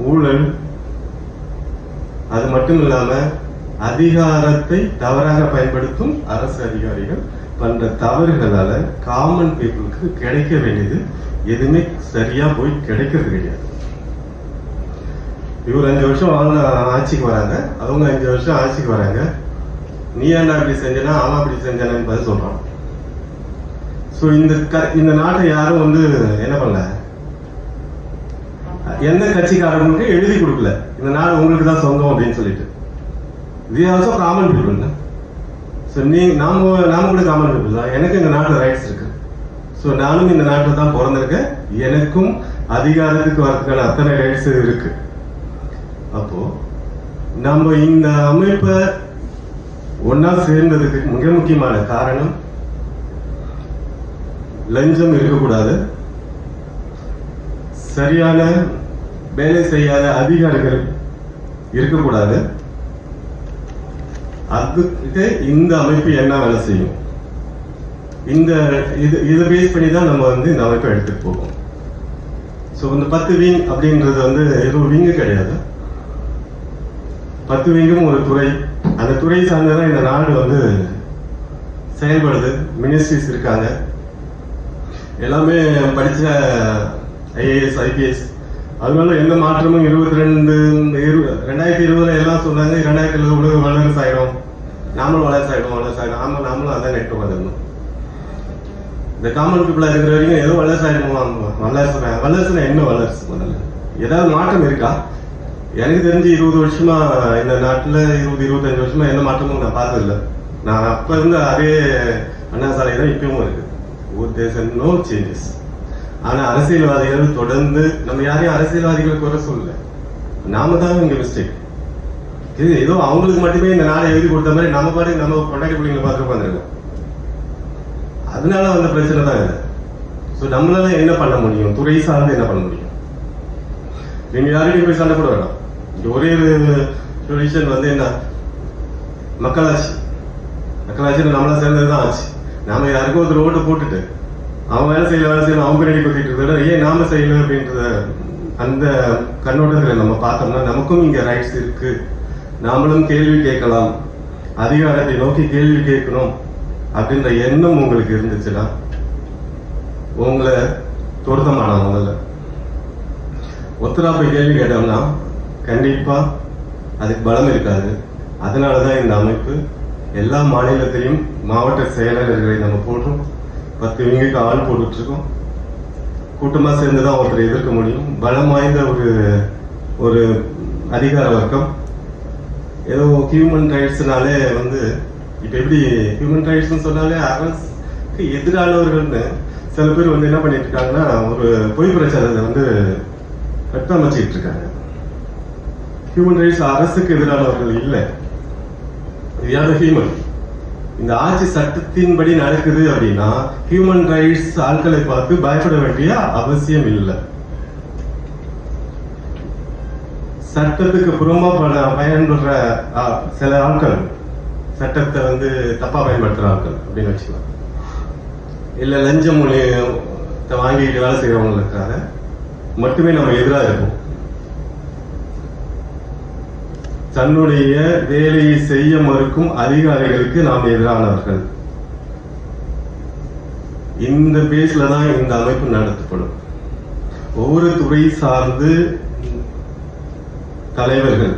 ஊழல், அது மட்டும் இல்லாம அதிகாரத்தை தவறாக பயன்படுத்தும் அரசு அதிகாரிகள் பண்ற தவறுகளால காமன் பீப்புளுக்கு கிடைக்க வேண்டியது எதுவுமே சரியா போய் கிடைக்கிறது கிடையாது. இவர் 5 வருஷம் அவங்க ஆட்சிக்கு வராங்க, அவங்க 5 வருஷம் ஆட்சிக்கு வராங்க. நீ ஏன்டா அப்படி செஞ்சனா, அவன் அப்படி செஞ்சானு பதில் சொல்றான். ஸோ இந்த நாட்டை யாரும் என்ன பண்ணல, எந்த கட்சிக்காரங்களுக்கு எழுதி கொடுக்கல இந்த நாடு உங்களுக்கு தான் சொந்தம் அப்படின்னு சொல்லிட்டு. We also common people. So நாம கூட காமன் பீப்புள் தான். எனக்கு இந்த நாட்டில் ரைட்ஸ் இருக்கு. ஸோ நானும் இந்த நாட்டில் தான் பிறந்திருக்கேன். எனக்கும் அதிகாரத்துக்கு வரதுக்கான அத்தனை ரைட்ஸ் இருக்கு. அப்போ நம்ம இந்த அமைப்பை ஒன்னா சேர்ந்ததுக்கு மிக முக்கியமான காரணம் லஞ்சம் இருக்கக்கூடாது, சரியான வேலை செய்யாத அதிகாரிகள் இருக்கக்கூடாது. அதுக்கு இந்த அமைப்பு என்ன வேலை செய்யும், இதை பேஸ் பண்ணி தான் நம்ம இந்த அமைப்பை எடுத்துட்டு போவோம். ஸோ இந்த 10 விங் அப்படின்றது எதுவும் விங்கு கிடையாது. 10 விங்கும் ஒரு துறை. அந்த துறை சார்ந்ததான் இந்த நாடு செயல்படுது. மினிஸ்ட்ரிஸ் இருக்காங்க, எல்லாமே படிச்ச ஐஏஎஸ் ஐபிஎஸ். அதனால எந்த மாற்றமும் 2020 எல்லாம் சொன்னாங்க 2020 உலக வல்லரசு ஆயிடும், நாமளும் வல்லரசு ஆயிடும். ஆமா, நாமளும் அதான் நெட்டு வந்துடணும். இந்த காமன் பீப்புளா இருக்கிற வரைக்கும் ஏதோ வல்லரசு ஆயிடுவோம். வல்லரசுனா என்ன வல்லரசு? முதல்ல ஏதாவது மாற்றம் இருக்கா? எனக்கு தெரிஞ்சு 20 வருஷமா இந்த நாட்டுல 20-25 வருஷமா எந்த மாற்றமும் நான் பார்த்ததில்லை. நான் அப்ப இருந்த அதே அண்ணா சாலை தான் இப்பவும் இருக்கு. No changes. ஆனா அரசியல்வாதிகள் தொடர்ந்து, நம்ம யாரையும் அரசியல்வாதிகள் குறை சொல்லல, நாம தான் இங்க மிஸ்டேக். இது ஏதோ அவங்களுக்கு மட்டுமே இந்த நாளை எழுதி கொடுத்த மாதிரி நம்ம பாட்டு நம்ம கொண்டாடி பிள்ளைங்களை பார்த்து உட்காந்துருக்கோம். அதனால பிரச்சனை தான் இது. ஸோ நம்மளால என்ன பண்ண முடியும், துறை சார்ந்து என்ன பண்ண முடியும்? நீங்க யாரையும் போய் சண்டை கூட வேணாம். ஒரே சொல்யூஷன் என்ன, மக்களாட்சி. மக்களாட்சியில் நம்மளா சேர்ந்ததுதான் ஆச்சு. நாம யாருக்கும் ஒருத்தர் ஓட்டு போட்டுட்டு அவன் வேலை செய்யலாம் அவங்க ரெடி கொத்திட்டு இருக்கிறத ஏன் நாம செய்யல அப்படின்றத அந்த கண்ணோட்டத்தில் நம்ம பார்த்தோம்னா நமக்கும் இங்க ரைட்ஸ் இருக்கு. நாமளும் கேள்வி கேட்கலாம், அதிகாரத்தை நோக்கி கேள்வி கேட்கணும் அப்படின்ற எண்ணம் உங்களுக்கு இருந்துச்சுன்னா உங்களை துரத்தமான முதல்ல ஒத்தரா போய் கேள்வி கேட்டோம்னா கண்டிப்பா அதுக்கு பலம் இருக்காது. அதனாலதான் இந்த அமைப்பு எல்லா மாநிலத்திலையும் மாவட்ட செயலாளர்களை நம்ம போடுறோம். 10 விங்குக்கு ஆள் போட்டுட்டு இருக்கோம். கூட்டமா சேர்ந்துதான் ஒருத்தரை எதிர்க்க முடியும். பலம் வாய்ந்த ஒரு அதிகார வர்க்கம். ஏதோ ஹியூமன் ரைட்ஸ்னாலே இப்ப எப்படி ஹியூமன் ரைட்ஸ் சொன்னாலே அரசுக்கு எதிரானவர்கள்னு சில பேர் என்ன பண்ணிட்டு இருக்காங்கன்னா ஒரு பொய் பிரச்சாரத்தை கட்டமைச்சிட்டு இருக்காங்க. ஹியூமன் ரைட்ஸ் அரசுக்கு எதிரானவர்கள் இல்லை. ஹியூமன் இந்த ஆட்சி சட்டத்தின்படி நடக்குது அப்படின்னா ஹியூமன் ரைட்ஸ் ஆட்களை பார்த்து பயப்பட வேண்டிய அவசியம் இல்லை. சட்டத்துக்கு புறமா பயன்படுற சில ஆட்கள், சட்டத்தை தப்பா பயன்படுத்துற ஆட்கள் அப்படின்னு வச்சுக்கலாம். இல்ல லஞ்ச மொழியை வாங்கிட்டு வேலை செய்யறவங்களுக்காக மட்டுமே நம்ம எதிராக இருப்போம். தன்னுடைய வேலையை செய்ய மறுக்கும் அதிகாரிகளுக்கு நாம் எதிரானவர்கள். இந்த பேஸ்ல தான் இந்த அமைப்பு நடத்தப்படும். ஒவ்வொரு துறை சார்ந்து தலைவர்கள்